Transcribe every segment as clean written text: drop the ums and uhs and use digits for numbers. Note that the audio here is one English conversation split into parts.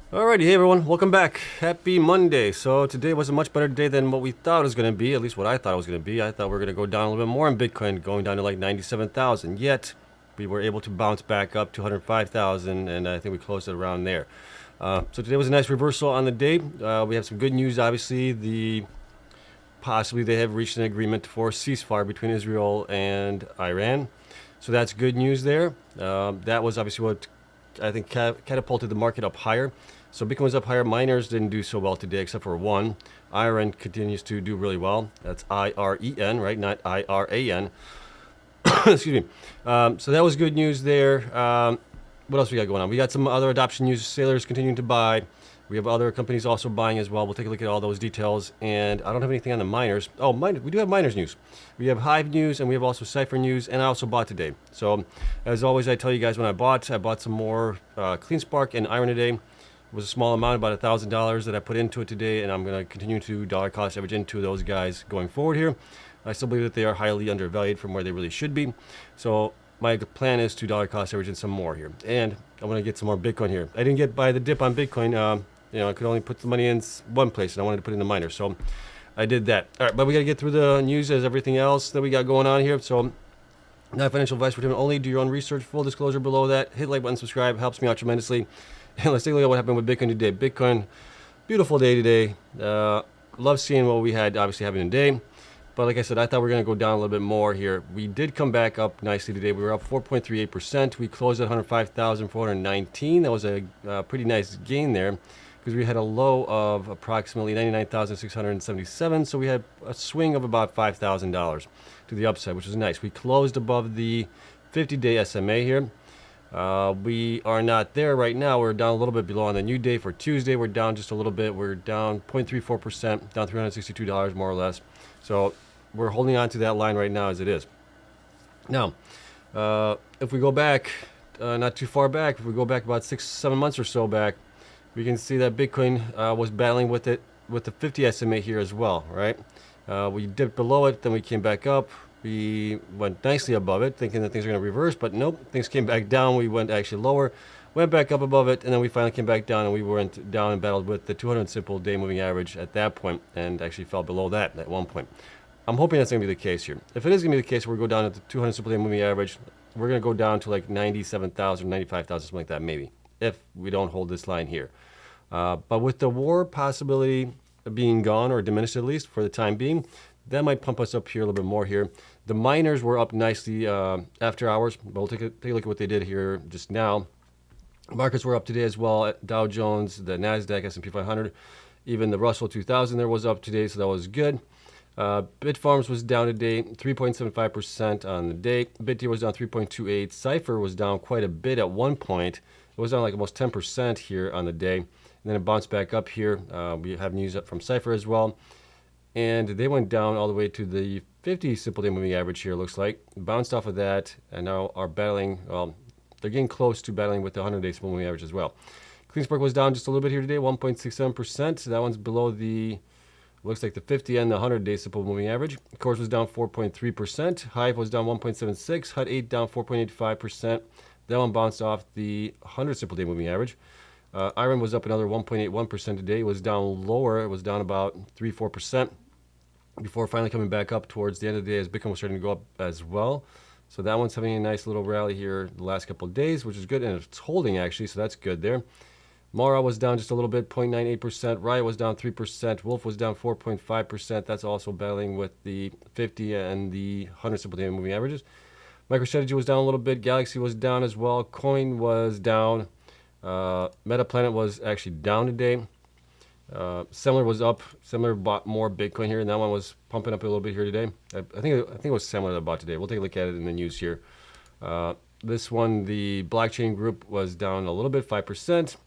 Alrighty, hey everyone, welcome back. Happy Monday. So today was a much better day than what we thought it was going to be, at least what I thought it was going to be. I thought we were going to go down a little bit more in Bitcoin, going down to like 97,000. Yet, we were able to bounce back up to 105,000, and I think we closed it around there. So today was a nice reversal on the day. We have some good news, obviously. Possibly they have reached an agreement for ceasefire between Israel and Iran. So that's good news there. That was obviously what I think catapulted the market up higher. So Bitcoin was up higher. Miners didn't do so well today, except for one. IREN continues to do really well. That's IREN, right? Not IRAN. Excuse me. So that was good news there. What else we got going on? We got some other adoption news. Sailors continuing to buy. We have other companies also buying as well. We'll take a look at all those details. And I don't have anything on the miners. Oh, we do have miners news. We have Hive news, and we have also Cipher news, and I also bought today. So, as always, I tell you guys when I bought some more Cleanspark and IREN today. It was a small amount, about $1,000 that I put into it today, and I'm going to continue to dollar cost average into those guys going forward here. I still believe that they are highly undervalued from where they really should be. So, my plan is to dollar cost average in some more here. And I want to get some more Bitcoin here. I didn't buy the dip on Bitcoin. I could only put the money in one place, and I wanted to put it in the miner. So I did that. All right, but we got to get through the news as everything else that we got going on here. So not financial advice for retirement only. Do your own research. Full disclosure below that. Hit like button, subscribe. Helps me out tremendously. And let's take a look at what happened with Bitcoin today. Bitcoin, beautiful day today. Love seeing what we had obviously having today. But like I said, I thought we were going to go down a little bit more here. We did come back up nicely today. We were up 4.38%. We closed at 105,419. That was a pretty nice gain there because we had a low of approximately 99,677. So we had a swing of about $5,000 to the upside, which was nice. We closed above the 50-day SMA here. We are not there right now. We're down a little bit below on the new day for Tuesday. We're down just a little bit. We're down 0.34%, down $362 more or less. So we're holding on to that line right now as it is. Now, if we go back, not too far back, if we go back about 6-7 months or so back, we can see that Bitcoin was battling with the 50 SMA here as well, right? We dipped below it, then we came back up. We went nicely above it, thinking that things are going to reverse, but nope, things came back down. We went actually lower, went back up above it, and then we finally came back down, and we went down and battled with the 200 simple day moving average at that point, and actually fell below that at one point. I'm hoping that's going to be the case here. If it is going to be the case, we're going to go down to the 200 simple day moving average. We're going to go down to like 97,000, 95,000, something like that, maybe, if we don't hold this line here. But with the war possibility being gone, or diminished at least for the time being, that might pump us up here a little bit more here. The miners were up nicely after hours, but we'll take a look at what they did here just now. Markets were up today as well. Dow Jones, the NASDAQ, S&P 500, even the Russell 2000 there was up today, so that was good. Bitfarms was down today, 3.75% on the day. BTBT was down 3.28. Cipher was down quite a bit at one point. It was down like almost 10% here on the day. And then it bounced back up here. We have news up from Cipher as well. And they went down all the way to the 50 simple day moving average here, looks like. Bounced off of that and now are battling, well, they're getting close to battling with the 100-day simple moving average as well. Cleanspark was down just a little bit here today, 1.67%. That one's below the, looks like the 50 and the 100-day simple moving average. CORZ was down 4.3%. Hive was down 1.76. HODL down 4.85%. That one bounced off the 100 simple day moving average. IREN was up another 1.81% today. It was down lower. It was down about 3-4%. Before finally coming back up towards the end of the day as Bitcoin was starting to go up as well. So that one's having a nice little rally here the last couple of days, which is good, and it's holding actually, so that's good there. Mara was down just a little bit, 0.98%. Riot was down 3%. Wolf was down 4.5%. That's also battling with the 50 and the 100 simple day moving averages. MicroStrategy was down a little bit. Galaxy was down as well. Coin was down. MetaPlanet was actually down today. Semler was up. Semler bought more Bitcoin here, and that one was pumping up a little bit here today. I think it was Semler that bought today. We'll take a look at it in the news here. This one, the blockchain group, was down a little bit, 5%.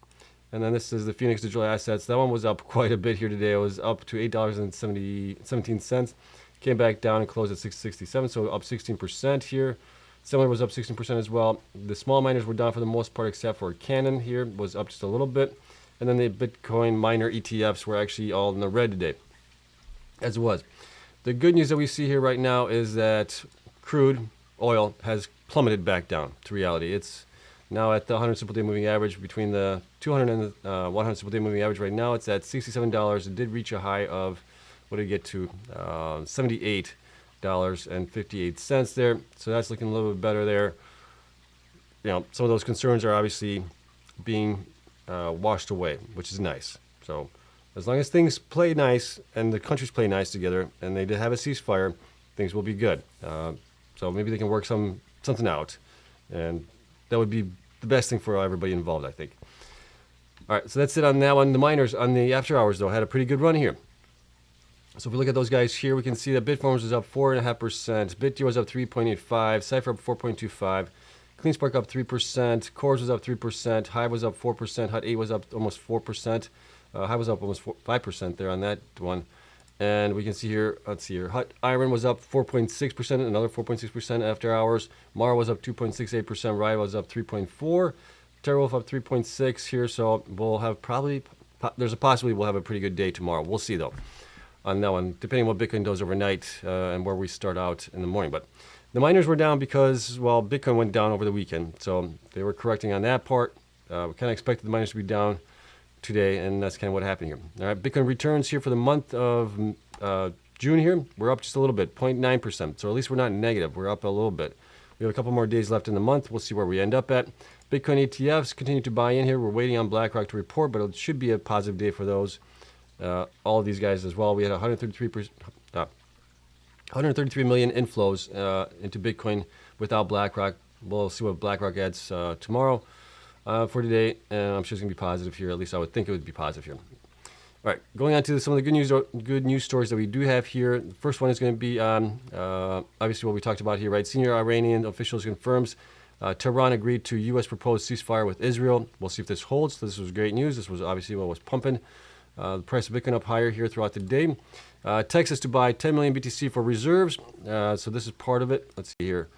And then this is the Phoenix Digital Assets. That one was up quite a bit here today. It was up to $8.17. Came back down and closed at $6.67, so up 16% here. Semler was up 16% as well. The small miners were down for the most part, except for Canon here was up just a little bit. And then the Bitcoin miner ETFs were actually all in the red today, as it was. The good news that we see here right now is that crude oil has plummeted back down to reality. Now at the 100 simple day moving average, between the 200 and the 100 simple day moving average right now, it's at $67. It did reach a high of, what did it get to? $78.58 there. So that's looking a little bit better there. You know, some of those concerns are obviously being washed away, which is nice. So as long as things play nice and the countries play nice together and they did have a ceasefire, things will be good. So maybe they can work something out, and that would be the best thing for everybody involved, I think. All right, so that's it on that one. The miners on the after hours, though, had a pretty good run here. So if we look at those guys here, we can see that Bitfarms was up 4.5%, BitTBT was up 3.85%, Cipher up 4.25%, Cleanspark up 3%, CORZ was up 3%, Hive was up 4%, HODL was up almost 4%, Hive was up almost 5% there on that one. And we can see here, let's see here, IREN was up 4.6%, another 4.6% after hours. Mara was up 2.68%, Riot was up 3.4%, TerraWolf up 3.6% here. So we'll have there's a possibility we'll have a pretty good day tomorrow. We'll see though on that one, depending on what Bitcoin does overnight and where we start out in the morning. But the miners were down because, well, Bitcoin went down over the weekend. So they were correcting on that part. We kind of expected the miners to be down today, and that's kind of what happened here. All right, Bitcoin returns here for the month of June here. We're up just a little bit, 0.9%. So at least we're not negative. We're up a little bit. We have a couple more days left in the month. We'll see where we end up at. Bitcoin ETFs continue to buy in here. We're waiting on BlackRock to report, but it should be a positive day for those. All of these guys as well. We had 133 million inflows into Bitcoin without BlackRock. We'll see what BlackRock adds tomorrow for today, and I'm sure it's going to be positive here. At least I would think it would be positive here. All right, going on to some of the good news stories that we do have here. The first one is going to be obviously what we talked about here, right? Senior Iranian officials confirms Tehran agreed to U.S. proposed ceasefire with Israel. We'll see if this holds. So this was great news. This was obviously what was pumping the price of Bitcoin up higher here throughout the day. Texas to buy 10 million BTC for reserves. So this is part of it. Let's see here.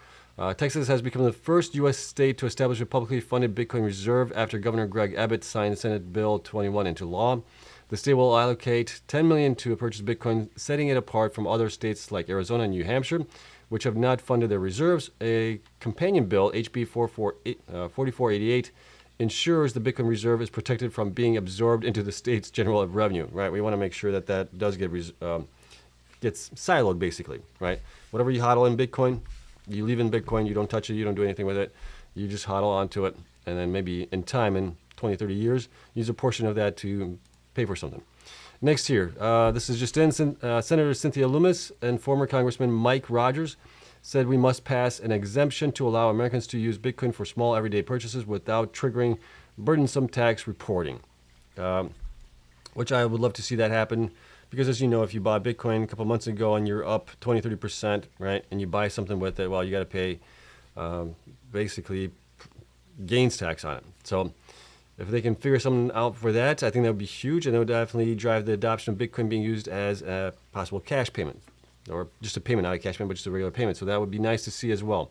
Texas has become the first U.S. state to establish a publicly funded Bitcoin reserve after Governor Greg Abbott signed Senate Bill 21 into law. The state will allocate $10 million to purchase Bitcoin, setting it apart from other states like Arizona and New Hampshire, which have not funded their reserves. A companion bill, HB 4488, ensures the Bitcoin reserve is protected from being absorbed into the state's general revenue. Right? We want to make sure that that does gets siloed, basically. Right? Whatever you hodl in Bitcoin, you leave in Bitcoin. You don't touch it. You don't do anything with it. You just hodl onto it, and then maybe in time, in 20, 30 years, use a portion of that to pay for something. Next here, this is just in. Senator Cynthia Lummis and former Congressman Mike Rogers said we must pass an exemption to allow Americans to use Bitcoin for small everyday purchases without triggering burdensome tax reporting, which I would love to see that happen. Because as you know, if you bought Bitcoin a couple months ago and you're up 20, 30%, right, and you buy something with it, well, you got to pay basically gains tax on it. So if they can figure something out for that, I think that would be huge, and that would definitely drive the adoption of Bitcoin being used as a possible cash payment, or just a payment, not a cash payment, but just a regular payment. So that would be nice to see as well.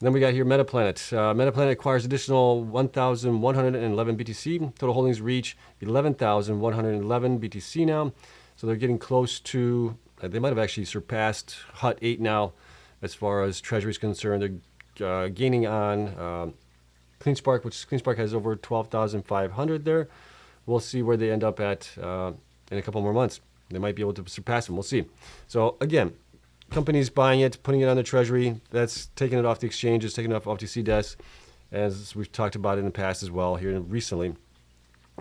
And then we got here Metaplanet. Metaplanet acquires additional 1,111 BTC. Total holdings reach 11,111 BTC now. So they're getting close to, they might have actually surpassed HUT 8 now as far as Treasury is concerned. They're gaining on Cleanspark, which Cleanspark has over 12,500 there. We'll see where they end up at in a couple more months. They might be able to surpass them. We'll see. So again, companies buying it, putting it on the Treasury, that's taking it off the exchanges, taking it off OTC desks, as we've talked about in the past as well here recently.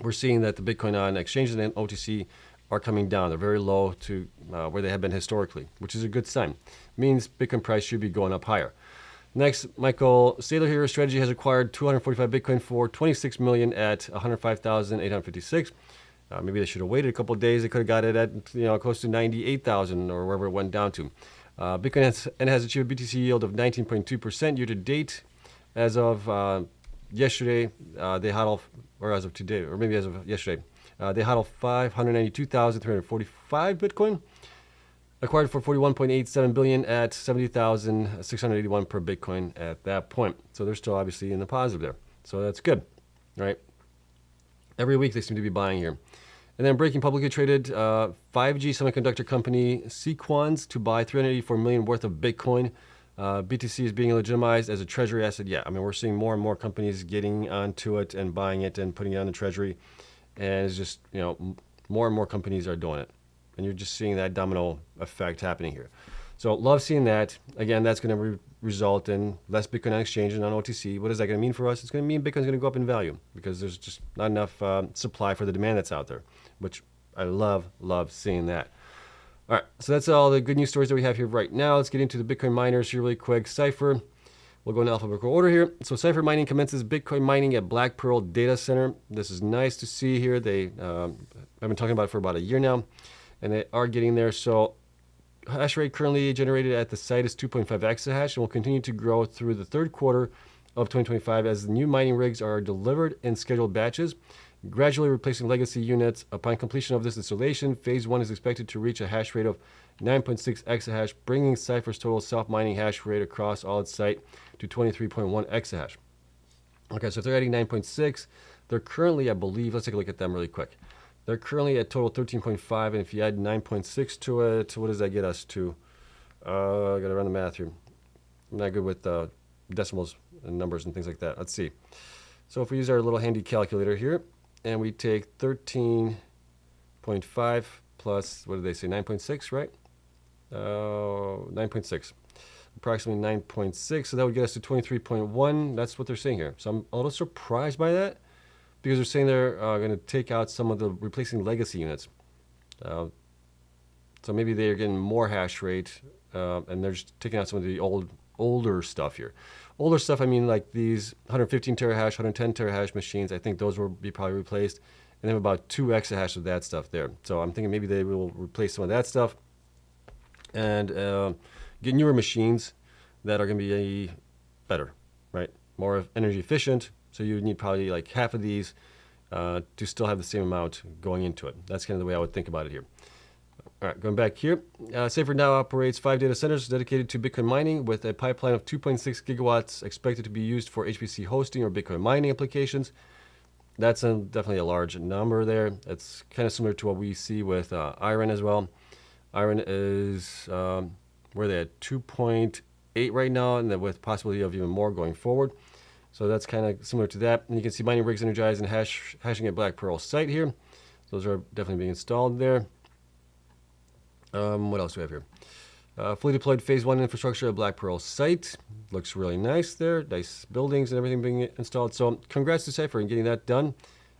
We're seeing that the Bitcoin on exchanges and OTC are coming down. They're very low to where they have been historically, which is a good sign. It means Bitcoin price should be going up higher. Next, Michael Saylor here. Strategy has acquired 245 Bitcoin for 26 million at 105,856. Maybe they should have waited a couple of days. They could have got it at close to 98,000 or wherever it went down to. Bitcoin has achieved a BTC yield of 19.2% year to date. As of yesterday, they hodl, or as of today, or maybe as of yesterday, they hodl 592,345 Bitcoin, acquired for 41.87 billion at 70,681 per Bitcoin at that point. So they're still obviously in the positive there. So that's good, right? Every week they seem to be buying here. And then breaking publicly traded 5G semiconductor company Sequans to buy 384 million worth of Bitcoin. BTC is being legitimized as a treasury asset. Yeah, I mean, we're seeing more and more companies getting onto it and buying it and putting it on the treasury. And it's just, more and more companies are doing it. And you're just seeing that domino effect happening here. So love seeing that. Again, that's going to result in less Bitcoin on exchange and on OTC. What is that going to mean for us? It's going to mean Bitcoin's going to go up in value because there's just not enough supply for the demand that's out there, which I love seeing that. All right, so that's all the good news stories that we have here right now. Let's get into the Bitcoin miners here really quick. Cipher, we'll go in alphabetical order here. So Cipher mining commences Bitcoin mining at Black Pearl Data Center. This is nice to see here. They I've been talking about it for about a year now, and they are getting there. So hash rate currently generated at the site is 2.5 exahash and will continue to grow through the third quarter of 2025 as the new mining rigs are delivered in scheduled batches, gradually replacing legacy units. Upon completion of this installation, phase 1 is expected to reach a hash rate of 9.6 exahash, bringing Cipher's total self-mining hash rate across all its site to 23.1 exahash. Okay, so if they're adding 9.6, they're currently, I believe, let's take a look at them really quick. They're currently at total 13.5, and if you add 9.6 to it, what does that get us to? I got to run the math here. I'm not good with decimals and numbers and things like that. Let's see. So if we use our little handy calculator here, and we take 13.5 plus, what did they say, 9.6, right? 9.6. Approximately 9.6, so that would get us to 23.1. That's what they're saying here. So I'm a little surprised by that, because they're saying they're going to take out some of the replacing legacy units. So maybe they're getting more hash rate, and they're just taking out some of the older stuff here. Older stuff, I mean like these 115 terahash, 110 terahash machines. I think those will be probably replaced, and then about 2 exahash of that stuff there. So I'm thinking maybe they will replace some of that stuff and get newer machines that are going to be better, right? More energy efficient. So you need probably like half of these to still have the same amount going into it. That's kind of the way I would think about it here. All right, going back here. Cipher now operates 5 data centers dedicated to Bitcoin mining with a pipeline of 2.6 gigawatts expected to be used for HPC hosting or Bitcoin mining applications. That's definitely a large number there. It's kind of similar to what we see with IREN as well. IREN is, where are they at? 2.8 right now, and with possibility of even more going forward. So that's kind of similar to that. And you can see mining rigs energized and hashing at Black Pearl site here. Those are definitely being installed there. What else do we have here? Fully deployed phase 1 infrastructure at Black Pearl site. Looks really nice there. Nice buildings and everything being installed. So congrats to Cipher in getting that done.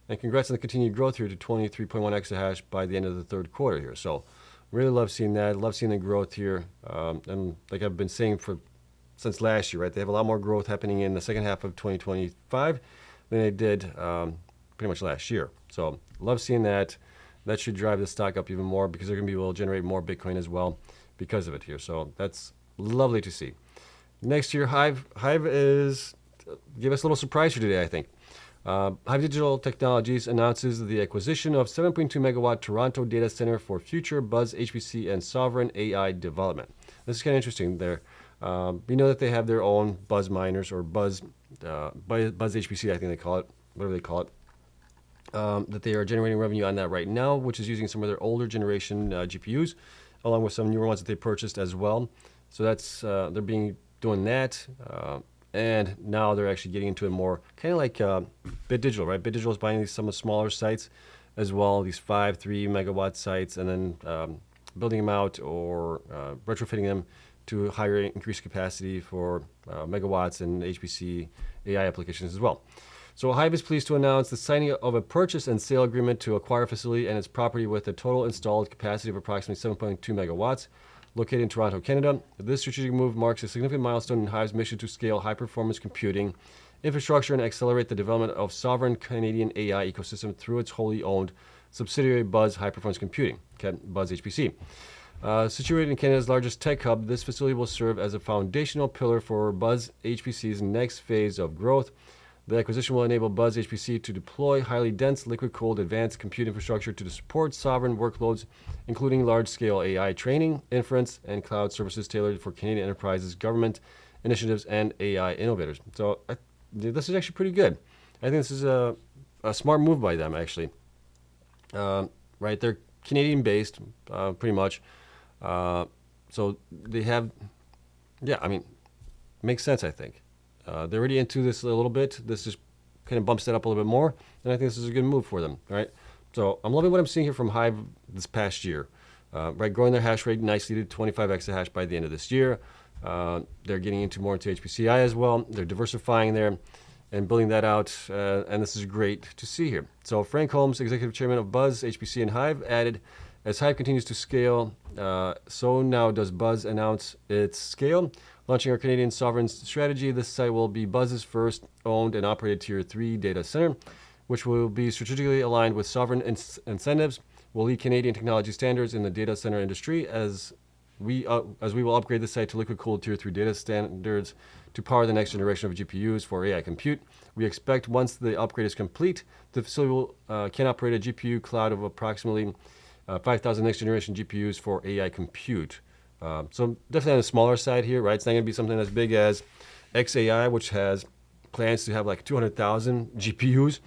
And congrats on the continued growth here to 23.1 exahash by the end of the third quarter here. So really love seeing that. Love seeing the growth here. And like I've been saying since last year, right? They have a lot more growth happening in the second half of 2025 than they did pretty much last year. So love seeing that. That should drive the stock up even more because they're going to be able to generate more Bitcoin as well because of it here. So that's lovely to see. Next year, Hive is give us a little surprise here today, I think. Hive Digital Technologies announces the acquisition of 7.2 megawatt Toronto data center for future Buzz HPC and sovereign AI development. This is kind of interesting. We know that they have their own Buzz miners or Buzz HPC, I think they call it, whatever they call it. That they are generating revenue on that right now, which is using some of their older generation GPUs, along with some newer ones that they purchased as well. So that's they're doing that, and now they're actually getting into it more, kind of like Bit Digital, right? Bit Digital is buying some of smaller sites as well, these 3 megawatt sites, and then building them out or retrofitting them to higher increased capacity for megawatts and HPC AI applications as well. So Hive is pleased to announce the signing of a purchase and sale agreement to acquire a facility and its property with a total installed capacity of approximately 7.2 megawatts, located in Toronto, Canada. This strategic move marks a significant milestone in Hive's mission to scale high-performance computing infrastructure and accelerate the development of sovereign Canadian AI ecosystem through its wholly owned subsidiary Buzz High Performance Computing, Buzz HPC. Situated in Canada's largest tech hub, this facility will serve as a foundational pillar for Buzz HPC's next phase of growth. The acquisition will enable Buzz HPC to deploy highly dense, liquid-cooled, advanced compute infrastructure to support sovereign workloads, including large-scale AI training, inference, and cloud services tailored for Canadian enterprises, government initiatives, and AI innovators. So this is actually pretty good. I think this is a smart move by them, actually. Right, they're Canadian-based, pretty much. So they have, yeah, I mean, makes sense, I think. They're already into this a little bit. This just kind of bumps that up a little bit more, and I think this is a good move for them, all right? So I'm loving what I'm seeing here from Hive this past year, right? Growing their hash rate nicely to 25 exahash by the end of this year. They're getting into more into HPCI as well. They're diversifying there and building that out, and this is great to see here. So Frank Holmes, executive chairman of Buzz, HPC, and Hive, added, as Hive continues to scale, so now does Buzz announce its scale. Launching our Canadian sovereign strategy, this site will be Buzz's first owned and operated Tier 3 data center, which will be strategically aligned with sovereign incentives, will lead Canadian technology standards in the data center industry as we will upgrade the site to liquid-cooled Tier 3 data standards to power the next generation of GPUs for AI compute. We expect once the upgrade is complete, the facility can operate a GPU cloud of approximately 5,000 next generation GPUs for AI compute. So definitely on the smaller side here, right? It's not going to be something as big as XAI, which has plans to have like 200,000 GPUs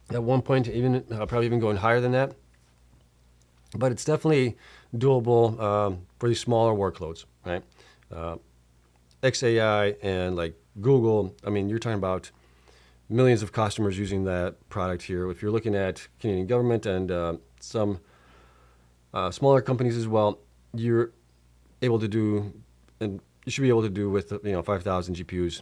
at one point, even probably even going higher than that. But it's definitely doable for these smaller workloads, right? XAI and like Google, I mean, you're talking about millions of customers using that product here. If you're looking at Canadian government and some smaller companies as well, you're able to do, and you should be able to do with 5,000 GPUs,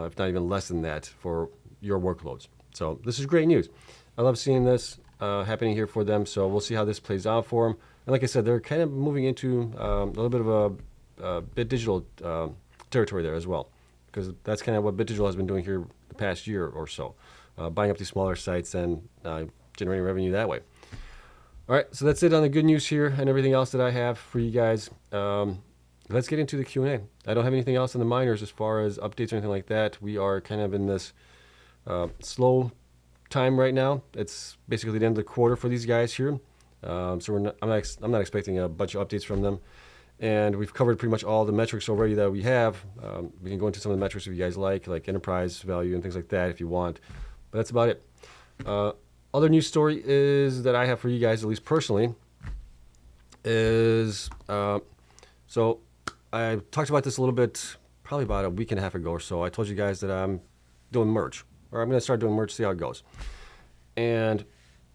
if not even less than that, for your workloads. So this is great news. I love seeing this happening here for them. So we'll see how this plays out for them. And like I said, they're kind of moving into a little bit of a bit digital territory there as well, because that's kind of what BitDigital has been doing here the past year or so, buying up these smaller sites and generating revenue that way. All right, so that's it on the good news here and everything else that I have for you guys. Let's get into the Q&A. I don't have anything else in the miners as far as updates or anything like that. We are kind of in this slow time right now. It's basically the end of the quarter for these guys here. So I'm not expecting a bunch of updates from them. And we've covered pretty much all the metrics already that we have. We can go into some of the metrics if you guys like enterprise value and things like that if you want. But that's about it. Other news story is that I have for you guys, at least personally, is so I talked about this a little bit, probably about a week and a half ago or so. I told you guys that I'm doing merch, or I'm going to start doing merch, see how it goes. And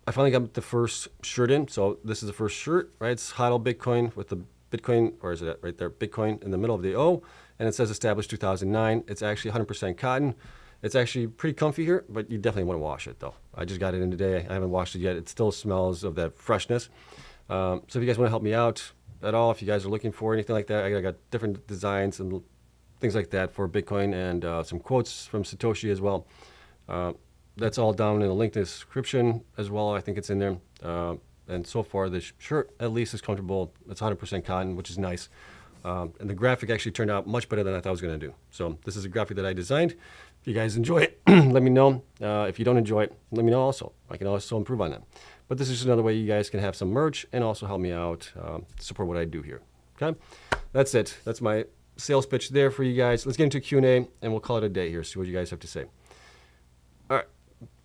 I finally got the first shirt in. So this is the first shirt, right? It's HODL Bitcoin with the Bitcoin, or is it right there? Bitcoin in the middle of the O, and it says established 2009. It's actually 100% cotton. It's actually pretty comfy here, but you definitely want to wash it though. I just got it in today. I haven't washed it yet. It still smells of that freshness. So if you guys want to help me out at all, if you guys are looking for anything like that, I got different designs and things like that for Bitcoin and some quotes from Satoshi as well. That's all down in the link description as well. I think it's in there. And so far, this shirt at least is comfortable. It's 100% cotton, which is nice. And the graphic actually turned out much better than I thought it was going to do. So this is a graphic that I designed. If you guys enjoy it, let me know. If you don't enjoy it, let me know also. I can also improve on that. But this is just another way you guys can have some merch and also help me out, support what I do here. Okay? That's it. That's my sales pitch there for you guys. Let's get into Q&A, and we'll call it a day here, see what you guys have to say. All right.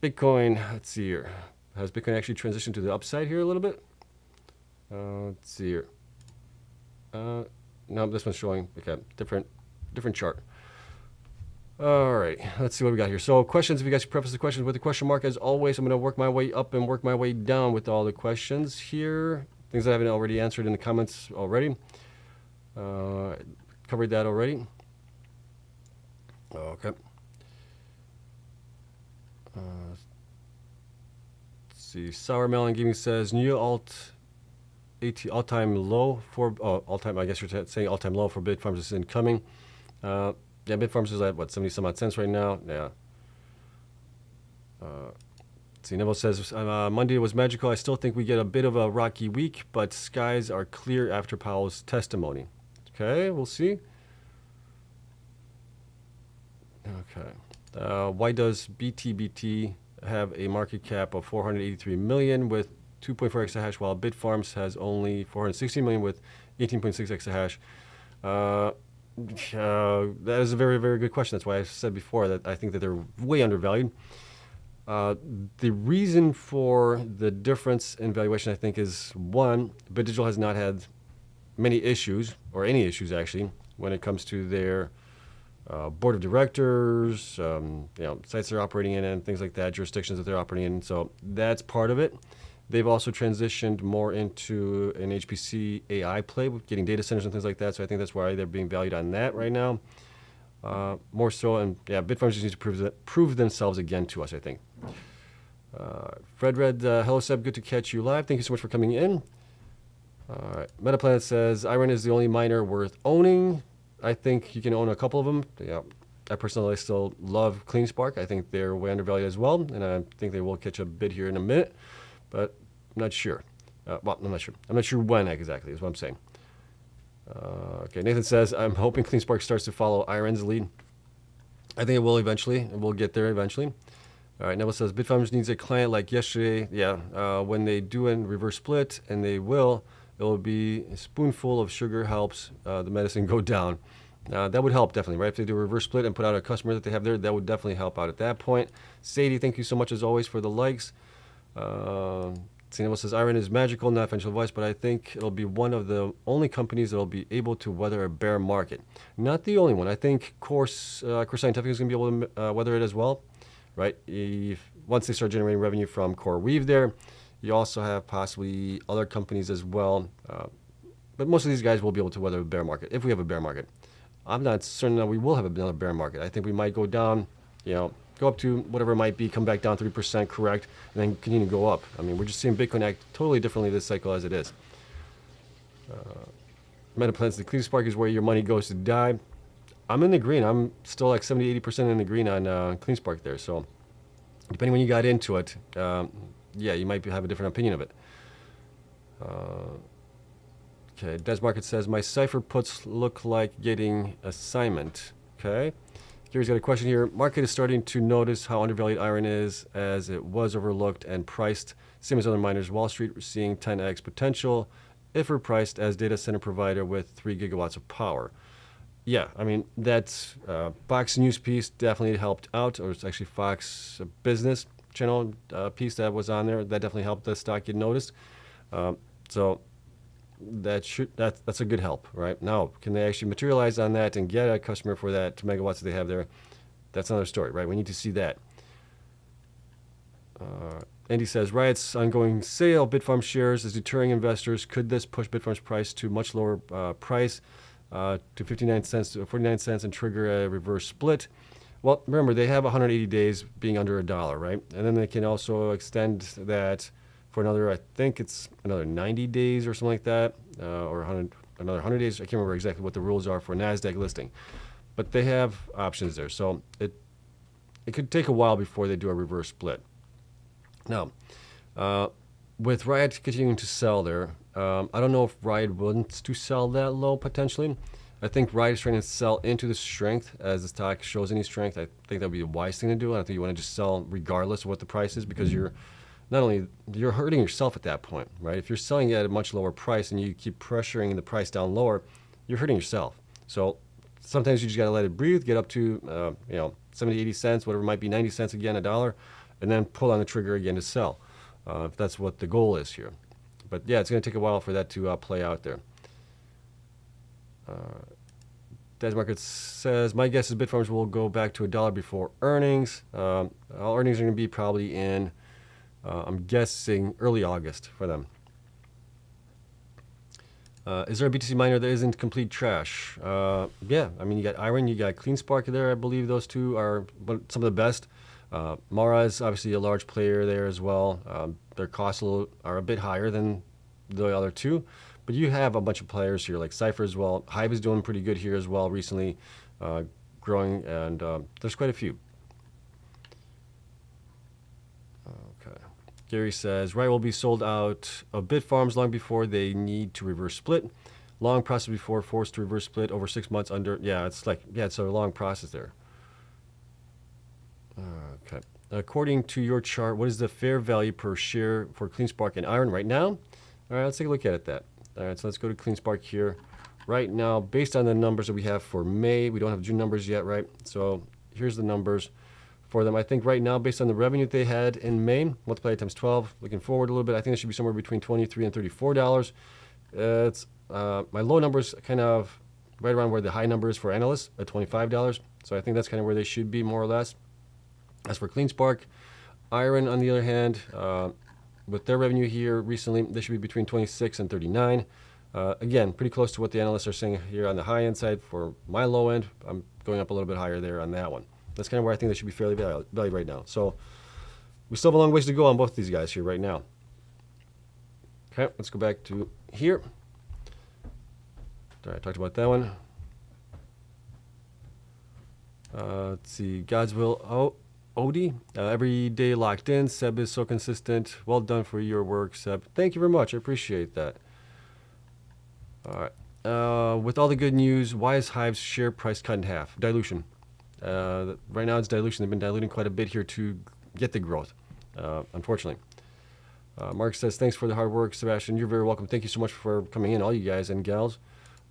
Bitcoin, let's see here. Has Bitcoin actually transitioned to the upside here a little bit? Let's see here. No, this one's showing, okay, different chart. All right, let's see what we got here. So questions, if you guys preface the questions with a question mark, as always, I'm going to work my way up and work my way down with all the questions here. Things that I haven't already answered in the comments already. Covered that already. Okay. Let's see. Sour Melon Gaming says new all-time low for all-time. I guess you're saying all-time low for Bitfarms is incoming. Yeah, Bitfarms is at what, 70 some odd cents right now. Yeah. Let's see. Neville says Monday was magical. I still think we get a bit of a rocky week, but skies are clear after Powell's testimony. Okay, we'll see. Okay. Why does BTBT have a market cap of 483 million with 2.4 exahash, while Bitfarms has only 460 million with 18.6 exahash? That is a very, very good question. That's why I said before that I think that they're way undervalued. The reason for the difference in valuation, I think, is one, BitDigital has not had many issues, or any issues actually, when it comes to their board of directors, sites they're operating in and things like that, jurisdictions that they're operating in. So that's part of it. They've also transitioned more into an HPC AI play, with getting data centers and things like that. So I think that's why they're being valued on that right now. More so, and yeah, Bitfarms just needs to prove themselves again to us, I think. Fred Red, hello Seb, good to catch you live. Thank you so much for coming in. Metaplanet says, IREN is the only miner worth owning. I think you can own a couple of them. Yeah, I personally still love Cleanspark. I think they're way undervalued as well, and I think they will catch a bid here in a minute, but I'm not sure. Well, I'm not sure. I'm not sure when exactly is what I'm saying. Okay, Nathan says, I'm hoping Cleanspark starts to follow IREN's lead. I think it will eventually, and we'll get there eventually. All right, Neville says, Bitfarms needs a client like yesterday. Yeah, when they do a reverse split, and they will, it will be a spoonful of sugar helps the medicine go down. That would help, definitely, right? If they do a reverse split and put out a customer that they have there, that would definitely help out at that point. Sadie, thank you so much, as always, for the likes. Neville says, IREN is magical, not financial advice, but I think it'll be one of the only companies that will be able to weather a bear market. Not the only one. I think CORZ Scientific is going to be able to weather it as well, right? Once they start generating revenue from CoreWeave there, you also have possibly other companies as well. But most of these guys will be able to weather a bear market, if we have a bear market. I'm not certain that we will have another bear market. I think we might go down, go up to whatever it might be, come back down 3%, correct, and then continue to go up. I mean, we're just seeing Bitcoin act totally differently this cycle as it is. Metaplans, the Cleanspark is where your money goes to die. I'm in the green. I'm still like 70-80% in the green on Cleanspark there. So depending when you got into it, yeah, you might have a different opinion of it. Okay, Des Market says, my Cipher puts look like getting assignment. Okay. Gary's got a question here. Market is starting to notice how undervalued IREN is, as it was overlooked and priced. Same as other miners. Wall Street, we're seeing 10x potential if we're priced as data center provider with 3 gigawatts of power. Yeah, I mean, that's Fox News piece definitely helped out, or it's actually Fox Business Channel piece that was on there. That definitely helped the stock get noticed. So that's a good help, right? Now, can they actually materialize on that and get a customer for that 2 megawatts that they have there? That's another story, right? We need to see that. Andy says, Riot's ongoing sale of Bitfarms shares is deterring investors. Could this push Bitfarms price to much lower price, to 59 cents to 49 cents, and trigger a reverse split? Well, remember, they have 180 days being under $1, right? And then they can also extend that for another, I think it's another 90 days or something like that, or another 100 days. I can't remember exactly what the rules are for a NASDAQ listing. But they have options there. So it could take a while before they do a reverse split. Now, with Riot continuing to sell there, I don't know if Riot wants to sell that low potentially. I think Riot is trying to sell into the strength as the stock shows any strength. I think that would be a wise thing to do. I don't think you want to just sell regardless of what the price is, because you're hurting yourself at that point, right? If you're selling at a much lower price and you keep pressuring the price down lower, you're hurting yourself. So sometimes you just got to let it breathe, get up to 70, 80 cents, whatever it might be, 90 cents again, $1, and then pull on the trigger again to sell, if that's what the goal is here. But yeah, it's going to take a while for that to play out there. Des Market says, my guess is Bitfarms will go back to $1 before earnings. All earnings are going to be probably in, I'm guessing, early August for them. Is there a BTC miner that isn't complete trash? Yeah, I mean, you got IREN, you got Cleanspark there. I believe those two are some of the best. Mara is obviously a large player there as well. Their costs are a bit higher than the other two. But you have a bunch of players here, like Cipher as well. Hive is doing pretty good here as well recently, growing, and there's quite a few. Okay. Gary says, Riot will be sold out of Bitfarms long before they need to reverse split. Long process before forced to reverse split over 6 months under. Yeah, it's a long process there. Okay. According to your chart, what is the fair value per share for Cleanspark and IREN right now? All right, let's take a look at that. All right, so let's go to Cleanspark here. Right now, based on the numbers that we have for May, we don't have June numbers yet, right? So here's the numbers for them. I think right now, based on the revenue they had in May, multiplied times 12, looking forward a little bit, I think it should be somewhere between $23 and $34. My low numbers kind of right around where the high number is for analysts at $25. So I think that's kind of where they should be, more or less. As for Cleanspark, IREN, on the other hand, with their revenue here recently, they should be between 26 and 39. Again, pretty close to what the analysts are saying here on the high end side. For my low end, I'm going up a little bit higher there on that one. That's kind of where I think they should be fairly valued right now. So we still have a long ways to go on both of these guys here right now. Okay, let's go back to here. All right, I talked about that one. Let's see, God's Will. Oh, Odie, every day locked in. Seb is so consistent. Well done for your work, Seb. Thank you very much. I appreciate that. All right. With all the good news, why is Hive's share price cut in half? Dilution. Right now it's dilution. They've been diluting quite a bit here to get the growth, unfortunately. Mark says, thanks for the hard work, Sebastian. You're very welcome. Thank you so much for coming in, all you guys and gals.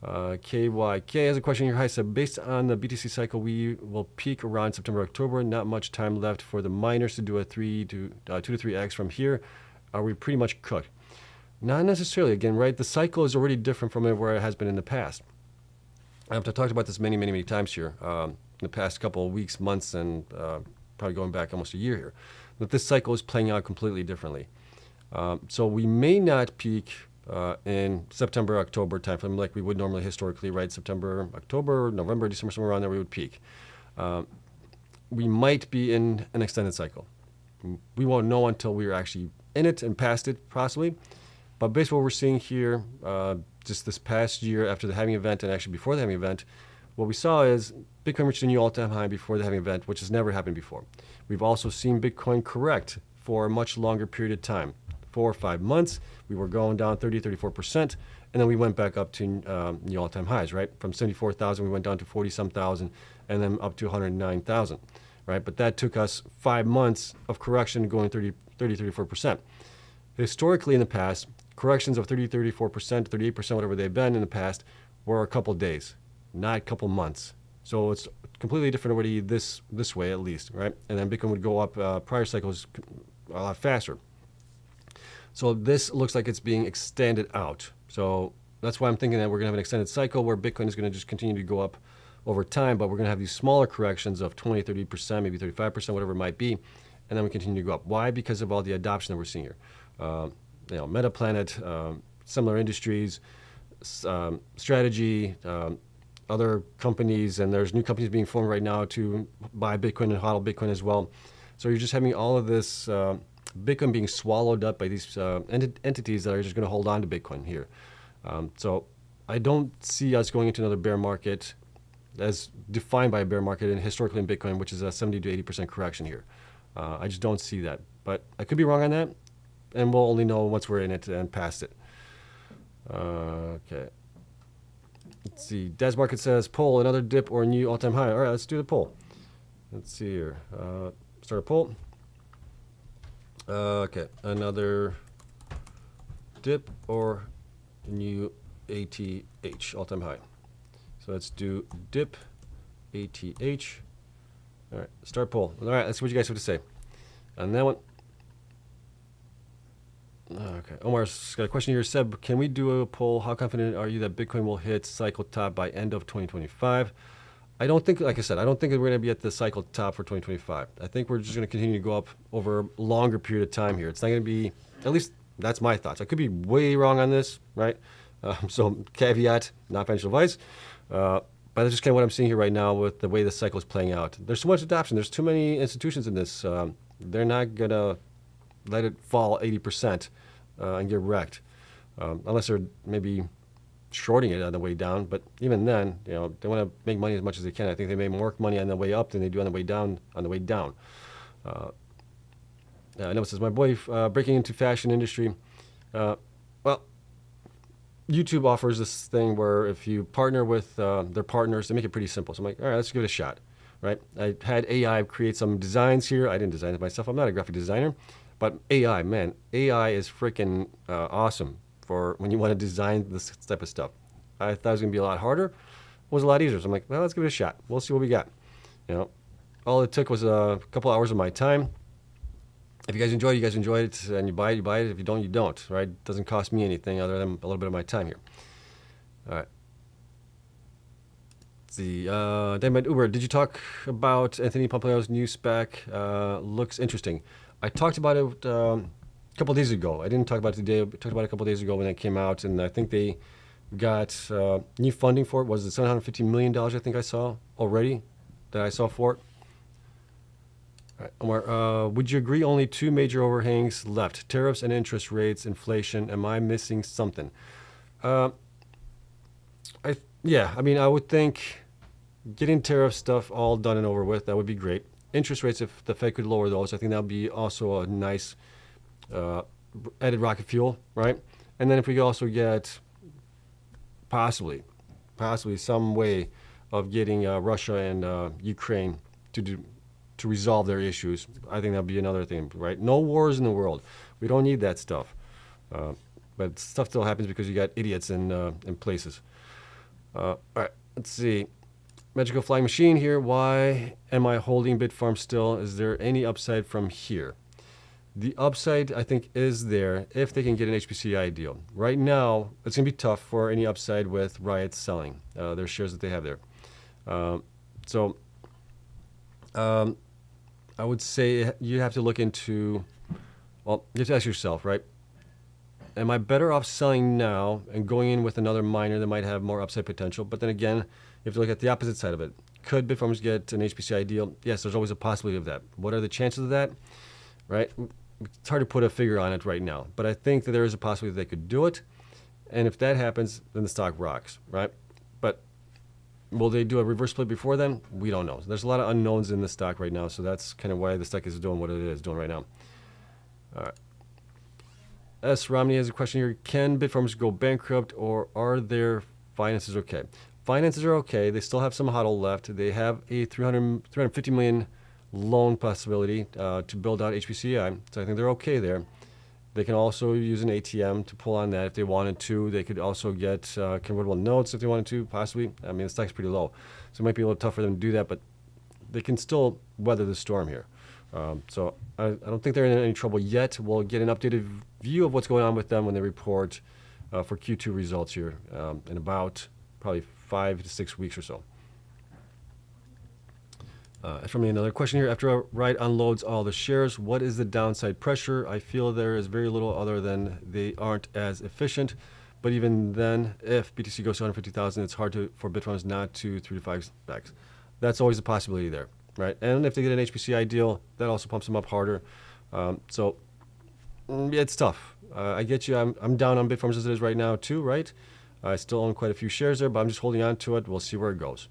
KYK has a question here. Hi, Seb. Based on the BTC cycle, we will peak around September, October. Not much time left for the miners to do a 2 to 3x from here. Are we pretty much cooked? Not necessarily. Again, right? The cycle is already different from where it has been in the past. I've talked about this many times here in the past couple of weeks, months, and probably going back almost a year here. That this cycle is playing out completely differently. So we may not peak in September, October timeframe like we would normally historically, right? September, October, November, December, somewhere around there we would peak. We might be in an extended cycle. We won't know until we're actually in it and past it, possibly. But based on what we're seeing here, just this past year after the halving event and actually before the halving event, what we saw is Bitcoin reached a new all-time high before the halving event, which has never happened before. We've also seen Bitcoin correct for a much longer period of time. 4 or 5 months, we were going down 30, 34%, and then we went back up to new all-time highs, right? From 74,000, we went down to 40-some thousand, and then up to 109,000, right? But that took us 5 months of correction going 30, 34%. Historically in the past, corrections of 30, 34%, 38%, whatever they've been in the past, were a couple days, not a couple months. So it's completely different already this way at least, right? And then Bitcoin would go up prior cycles a lot faster. So this looks like it's being extended out. So that's why I'm thinking that we're going to have an extended cycle where Bitcoin is going to just continue to go up over time, but we're going to have these smaller corrections of 20, 30%, maybe 35%, whatever it might be, and then we continue to go up. Why? Because of all the adoption that we're seeing here. Metaplanet, similar industries, strategy, other companies, and there's new companies being formed right now to buy Bitcoin and HODL Bitcoin as well. So you're just having all of this Bitcoin being swallowed up by these entities that are just going to hold on to Bitcoin here. So I don't see us going into another bear market as defined by a bear market and historically in Bitcoin, which is a 70 to 80% correction here. I just don't see that. But I could be wrong on that, and we'll only know once we're in it and past it. Okay. Let's see. Des Market says, poll, another dip or new all-time high. All right, let's do the poll. Let's see here. Start a poll. Okay, another dip or new ATH, all-time high. So let's do dip, ATH. All right, start poll. All right, let's see what you guys have to say on that one. Okay, Omar's got a question here. Seb, can we do a poll? How confident are you that Bitcoin will hit cycle top by end of 2025? I don't think, like I said, I don't think that we're going to be at the cycle top for 2025. I think we're just going to continue to go up over a longer period of time here. It's not going to be, at least that's my thoughts. I could be way wrong on this, right? So caveat, not financial advice. But that's just kind of what I'm seeing here right now with the way the cycle is playing out. There's so much adoption. There's too many institutions in this. They're not going to let it fall 80% and get wrecked. Unless they're maybe shorting it on the way down, but even then, they want to make money as much as they can. I think they make more money on the way up than they do on the way down. I know it says, my boy breaking into fashion industry. Well, YouTube offers this thing where if you partner with their partners, they make it pretty simple. So I'm like, all right, let's give it a shot, right? I had AI create some designs here. I didn't design it myself. I'm not a graphic designer, but AI is freaking awesome for when you want to design this type of stuff. I thought it was going to be a lot harder. It was a lot easier. So I'm like, well, let's give it a shot. We'll see what we got. All it took was a couple hours of my time. If you guys enjoyed it, you guys enjoyed it, and you buy it. If you don't, you don't, right? It doesn't cost me anything other than a little bit of my time here. All right. see. Damon Uber, did you talk about Anthony Pompiliano's new spec? Looks interesting. I talked about it a couple days ago. I didn't talk about it today. I talked about it a couple days ago when it came out, and I think they got new funding for it. Was it $750 million? I think I saw already that I saw for it. All right, Omar, would you agree only two major overhangs left? Tariffs and interest rates, inflation. Am I missing something? Yeah, I mean, I would think getting tariff stuff all done and over with, that would be great. Interest rates, if the Fed could lower those, I think that would be also a nice added rocket fuel, right? And then if we could also get possibly some way of getting Russia and Ukraine to resolve their issues, I think that would be another thing, right? No wars in the world. We don't need that stuff. But stuff still happens because you got idiots in places. All right, let's see. Magical Flying Machine here. Why am I holding Bitfarms still? Is there any upside from here? The upside, I think, is there if they can get an HPCI deal. Right now, it's going to be tough for any upside with Riot selling their shares that they have there. I would say you have to look into, well, you have to ask yourself, right? Am I better off selling now and going in with another miner that might have more upside potential? But then again, you have to look at the opposite side of it. Could Bitfarms get an HPCI deal? Yes, there's always a possibility of that. What are the chances of that? Right? It's hard to put a figure on it right now, but I think that there is a possibility that they could do it. And if that happens, then the stock rocks, right? But will they do a reverse split before then? We don't know. There's a lot of unknowns in the stock right now, so that's kind of why the stock is doing what it is doing right now. All right. S. Romney has a question here. Can Bitfarms go bankrupt, or are their finances okay? Finances are okay. They still have some HODL left. They have a 350 million loan possibility to build out HPCI, so I think they're okay there. They can also use an ATM to pull on that if they wanted to. They could also get convertible notes if they wanted to, possibly. I mean, the stock's pretty low, so it might be a little tough for them to do that, but they can still weather the storm here. So I don't think they're in any trouble yet. We'll get an updated view of what's going on with them when they report for Q2 results here in about probably 5 to 6 weeks or so. From me, another question here. After Riot unloads all the shares, what is the downside pressure? I feel there is very little other than they aren't as efficient. But even then, if BTC goes to 150,000, it's hard for Bitfarms not to 3 to 5 backs. That's always a possibility there, right? And if they get an HPCI deal, that also pumps them up harder. So yeah, it's tough. I get you. I'm down on Bitfarms as it is right now too, right? I still own quite a few shares there, but I'm just holding on to it. We'll see where it goes.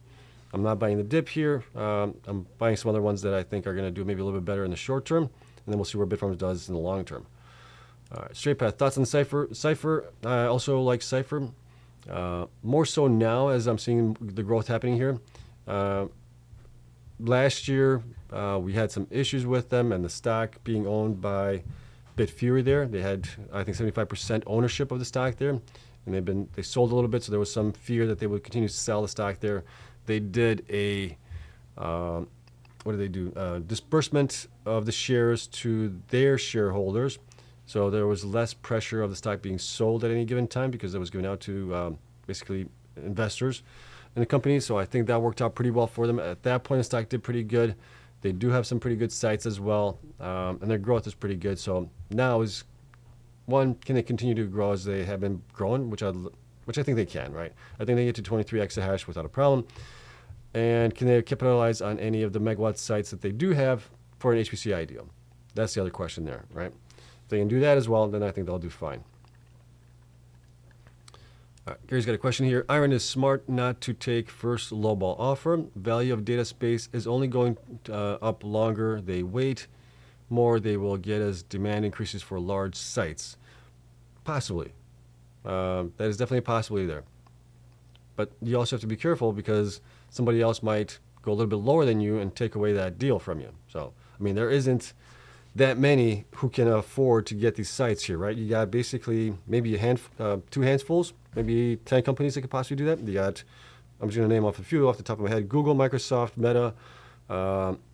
I'm not buying the dip here. I'm buying some other ones that I think are going to do maybe a little bit better in the short term, and then we'll see where Bitfarms does in the long term. All right, Straight Path. Thoughts on Cipher? Cipher, I also like Cipher. More so now as I'm seeing the growth happening here. Last year, we had some issues with them and the stock being owned by Bitfury there. They had, I think, 75% ownership of the stock there, and they sold a little bit, so there was some fear that they would continue to sell the stock there. They did a, what did they do? Disbursement of the shares to their shareholders. So there was less pressure of the stock being sold at any given time because it was given out to basically investors in the company. So I think that worked out pretty well for them. At that point, the stock did pretty good. They do have some pretty good sites as well, and their growth is pretty good. So now is, one, can they continue to grow as they have been growing, which I think they can, right? I think they get to 23 exahash without a problem. And can they capitalize on any of the megawatt sites that they do have for an HPCI deal? That's the other question there, right? If they can do that as well, then I think they'll do fine. All right, Gary's got a question here. IREN is smart not to take first lowball offer. Value of data space is only going up longer they wait. More they will get as demand increases for large sites. Possibly. That is definitely a possibility there. But you also have to be careful because somebody else might go a little bit lower than you and take away that deal from you. So, I mean, there isn't that many who can afford to get these sites here, right? You got basically maybe two handfuls, maybe 10 companies that could possibly do that. You got, I'm just going to name off a few off the top of my head: Google, Microsoft, Meta,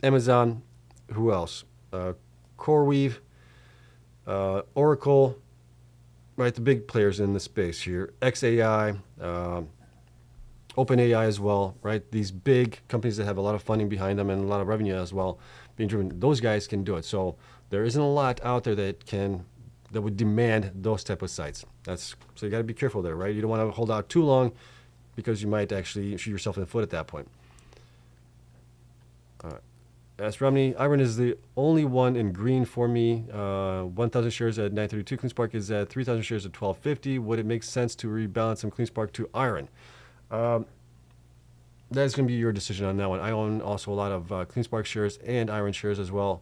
Amazon. Who else? CoreWeave, Oracle. Right, the big players in the space here. XAI. OpenAI as well, right? These big companies that have a lot of funding behind them and a lot of revenue as well being driven, those guys can do it. So there isn't a lot out there that would demand those type of sites. So you got to be careful there, right? You don't want to hold out too long because you might actually shoot yourself in the foot at that point. As Romney, IREN is the only one in green for me. 1,000 shares at 932. Cleanspark is at 3,000 shares at 1250. Would it make sense to rebalance some Cleanspark to IREN? That's going to be your decision on that one. I own also a lot of Cleanspark shares and IREN shares as well.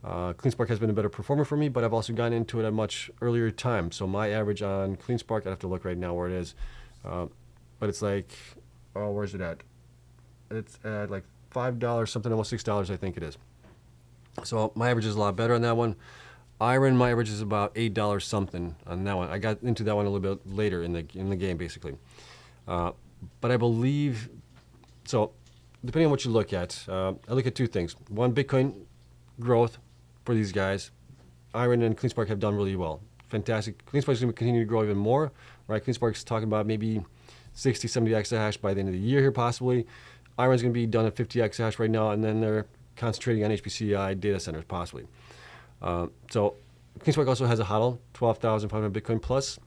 Cleanspark has been a better performer for me, but I've also gotten into it at a much earlier time. So my average on Cleanspark, I have to look right now where it is, but it's like, oh, where's it at? It's at like $5, something almost $6, I think it is. So my average is a lot better on that one. IREN, my average is about $8 something on that one. I got into that one a little bit later in the game, basically. But I believe, so depending on what you look at, I look at two things. One, Bitcoin growth for these guys. IREN and Cleanspark have done really well. Fantastic. Cleanspark is going to continue to grow even more, right? Cleanspark's talking about maybe 60, 70 exahash by the end of the year here, possibly. IREN's going to be done at 50 exahash right now, and then they're concentrating on HPC data centers, possibly. So Cleanspark also has a HODL, 12,500 Bitcoin plus.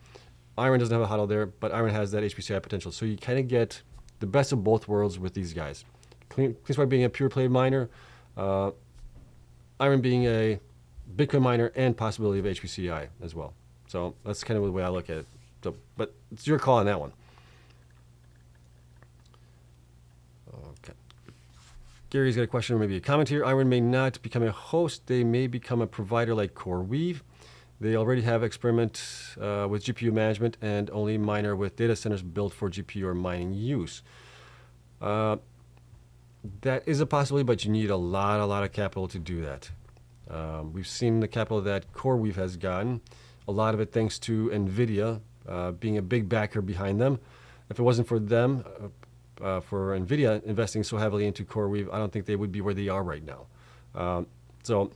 IREN doesn't have a HODL there, but IREN has that HPC potential. So you kind of get the best of both worlds with these guys. Cleanspark being a pure play miner, IREN being a Bitcoin miner and possibility of HPC as well. So that's kind of the way I look at it. So, but it's your call on that one. Okay. Gary's got a question or maybe a comment here. IREN may not become a host. They may become a provider like CoreWeave. They already have experiment with GPU management and only miner with data centers built for GPU or mining use. That is a possibility, but you need a lot of capital to do that. We've seen the capital that CoreWeave has gotten, a lot of it thanks to NVIDIA being a big backer behind them. If it wasn't for them, for NVIDIA investing so heavily into CoreWeave, I don't think they would be where they are right now. So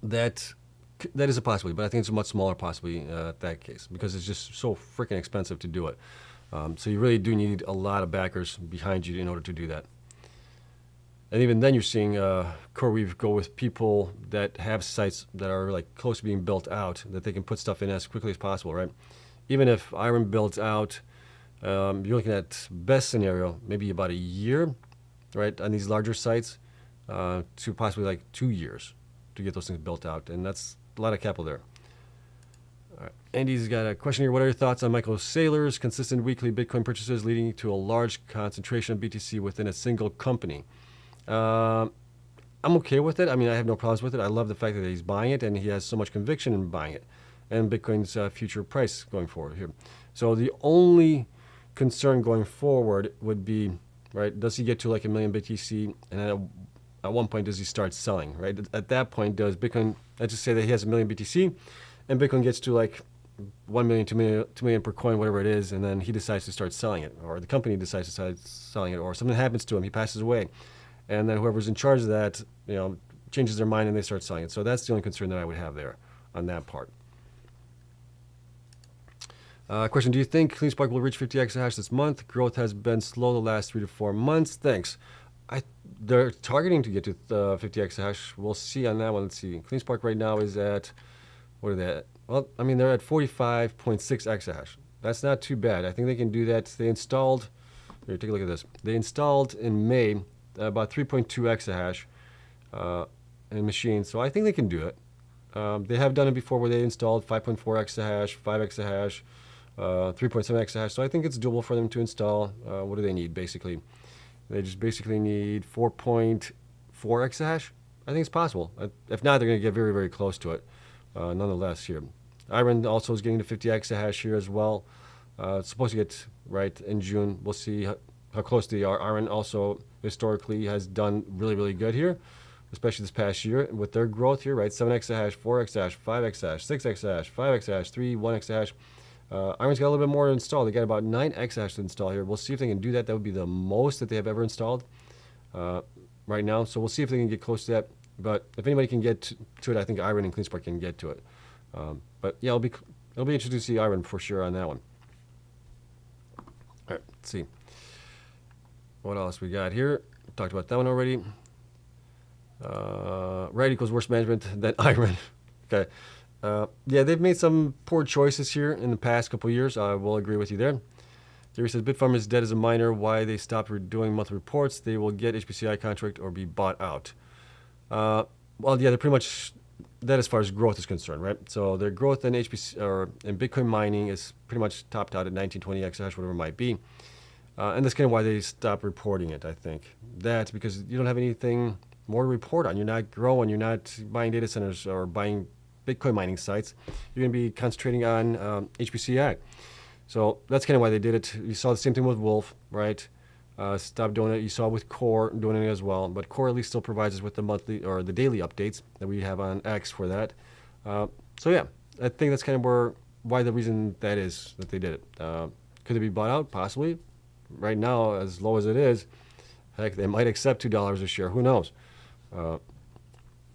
that is a possibility, but I think it's a much smaller possibility that case because it's just so freaking expensive to do it. So you really do need a lot of backers behind you in order to do that. And even then, you're seeing CoreWeave go with people that have sites that are like close to being built out, that they can put stuff in as quickly as possible, right? Even if IREN builds out, you're looking at best scenario, maybe about a year, right, on these larger sites, to possibly like 2 years to get those things built out, and that's a lot of capital there. All right. Andy's got a question here. What are your thoughts on Michael Saylor's consistent weekly Bitcoin purchases leading to a large concentration of BTC within a single company? I'm okay with it. I mean, I have no problems with it. I love the fact that he's buying it and he has so much conviction in buying it and Bitcoin's future price going forward here. So the only concern going forward would be, right, does he get to like 1 million BTC and at one point does he start selling, right? At that point, does Bitcoin, let's just say that he has 1 million BTC and Bitcoin gets to like 1 million, 2 million per coin, whatever it is, and then he decides to start selling it, or the company decides to start selling it, or something happens to him, he passes away. And then whoever's in charge of that, changes their mind and they start selling it. So that's the only concern that I would have there on that part. Question, do you think Cleanspark will reach 50 exahash this month? Growth has been slow the last 3 to 4 months. Thanks. They're targeting to get to 50 exahash. We'll see on that one. Let's see. Cleanspark right now is at, what are they at? Well, I mean, they're at 45.6 exahash. That's not too bad. I think they can do that. They installed, here, take a look at this. They installed in May about 3.2 exahash in machines. So I think they can do it. They have done it before where they installed 5.4 exahash, 5 exahash, 3.7 exahash. So I think it's doable for them to install. What do they need, basically? They just basically need 4.4 exahash. I think it's possible. If not, they're going to get very, very close to it, nonetheless, here. IREN also is getting to 50 exahash here as well. It's supposed to get right in June. We'll see how close they are. IREN also historically has done really, really good here, especially this past year with their growth here, right? 7 exahash, 4 exahash, 5 exahash, 6 exahash, 5 exahash, 3, 1 exahash. IREN's got a little bit more to install. They got about 9 exahash to install here. We'll see if they can do that. That would be the most that they have ever installed right now. So we'll see if they can get close to that. But if anybody can get to it, I think IREN and Cleanspark can get to it. But yeah, it'll be interesting to see IREN for sure on that one. All right, let's see. What else we got here? Talked about that one already. Riot equals worse management than IREN. Okay. Yeah, they've made some poor choices here in the past couple of years. I will agree with you there. Gary says, Bitfarms is dead as a miner. Why they stopped doing monthly reports? They will get HPCI contract or be bought out. Well, yeah, they're pretty much dead as far as growth is concerned, right? So their growth in HPC or in Bitcoin mining is pretty much topped out at 1920 exahash, whatever it might be. And that's kind of why they stopped reporting it, I think. That's because you don't have anything more to report on. You're not growing. You're not buying data centers or buying Bitcoin mining sites. You're going to be concentrating on HPCI. So that's kind of why they did it. You saw the same thing with Wolf, right? Stopped doing it. You saw with Core doing it as well. But Core at least still provides us with the monthly or the daily updates that we have on X for that. So yeah, I think that's kind of why the reason that is that they did it. Could it be bought out? Possibly. Right now, as low as it is, heck, they might accept $2 a share. Who knows? But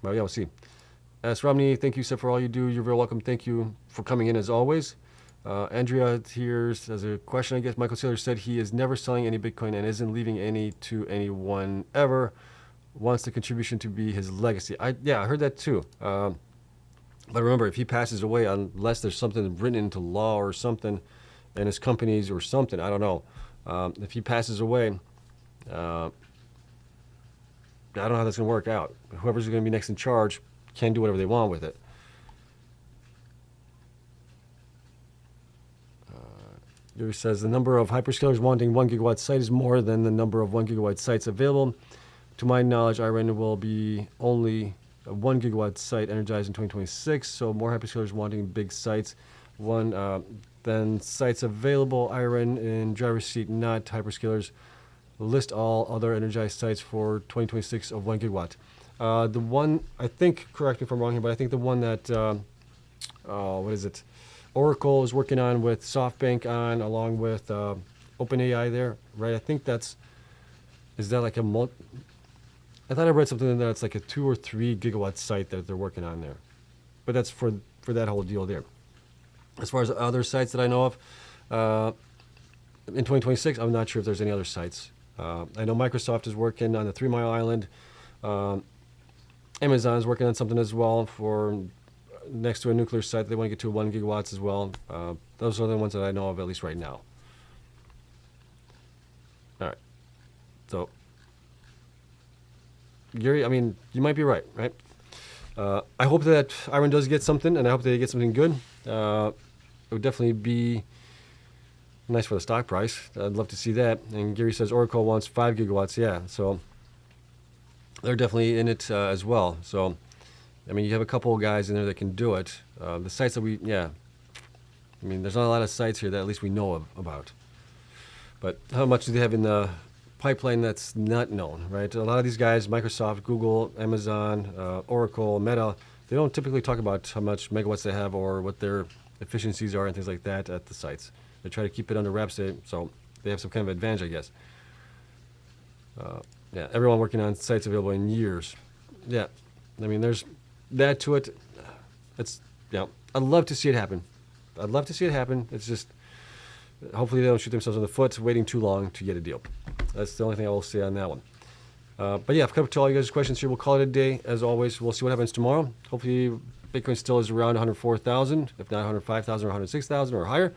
yeah, we'll see. S. Romney, thank you, sir, for all you do. You're very welcome. Thank you for coming in as always. Andrea here has a question, I guess. Michael Saylor said he is never selling any Bitcoin and isn't leaving any to anyone ever. Wants the contribution to be his legacy. I heard that too. But remember, if he passes away, unless there's something written into law or something in his companies or something, I don't know. If he passes away, I don't know how that's going to work out. Whoever's going to be next in charge can do whatever they want with it. Yuri says the number of hyperscalers wanting 1 gigawatt site is more than the number of 1 gigawatt sites available. To my knowledge, IREN will be only a 1 gigawatt site energized in 2026, so more hyperscalers wanting big sites. Then sites available, IREN in driver's seat, not hyperscalers. List all other energized sites for 2026 of 1 gigawatt. The one, I think, correct me if I'm wrong here, but I think the one that, what is it? Oracle is working on with SoftBank on, along with OpenAI there, right? I think is that like I thought I read something that it's like a 2 or 3 gigawatt site that they're working on there. But that's for that whole deal there. As far as other sites that I know of, in 2026, I'm not sure if there's any other sites. I know Microsoft is working on the 3 Mile Island. Amazon is working on something as well for next to a nuclear site. They want to get to 1 gigawatts as well. Those are the ones that I know of, at least right now. All right. So, Gary, I mean, you might be right? I hope that IREN does get something, and I hope they get something good. It would definitely be nice for the stock price. I'd love to see that. And Gary says Oracle wants 5 gigawatts. Yeah, so they're definitely in it as well. So, I mean, you have a couple of guys in there that can do it. The sites that I mean, there's not a lot of sites here that at least we know about. But how much do they have in the pipeline that's not known, right? A lot of these guys, Microsoft, Google, Amazon, Oracle, Meta, they don't typically talk about how much megawatts they have or what their efficiencies are and things like that at the sites. They try to keep it under wraps, so they have some kind of advantage, I guess. Yeah, everyone working on sites available in years. Yeah, I mean, there's that to it. It's, I'd love to see it happen. I'd love to see it happen. It's just, hopefully they don't shoot themselves in the foot waiting too long to get a deal. That's the only thing I will say on that one. But yeah, I've come up to all you guys' questions here. We'll call it a day. As always, we'll see what happens tomorrow. Hopefully Bitcoin still is around 104,000, if not 105,000 or 106,000 or higher.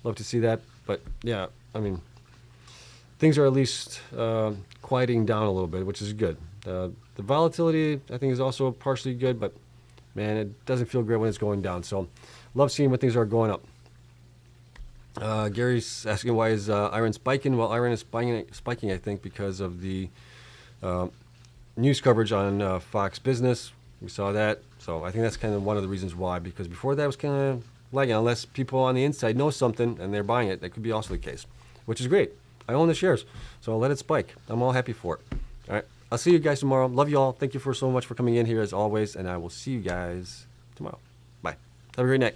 Love to see that. But yeah, I mean, things are at least quieting down a little bit, which is good. The volatility, I think, is also partially good, but man, it doesn't feel great when it's going down. So love seeing when things are going up. Gary's asking why is IREN spiking? Well, IREN is spiking, I think, because of the news coverage on Fox Business. We saw that. So I think that's kind of one of the reasons why, because before that was kind of lagging, unless people on the inside know something and they're buying it. That could be also the case, which is great. I own the shares, so I'll let it spike. I'm all happy for it. All right. I'll see you guys tomorrow. Love you all. Thank you so much for coming in here as always, and I will see you guys tomorrow. Bye. Have a great night.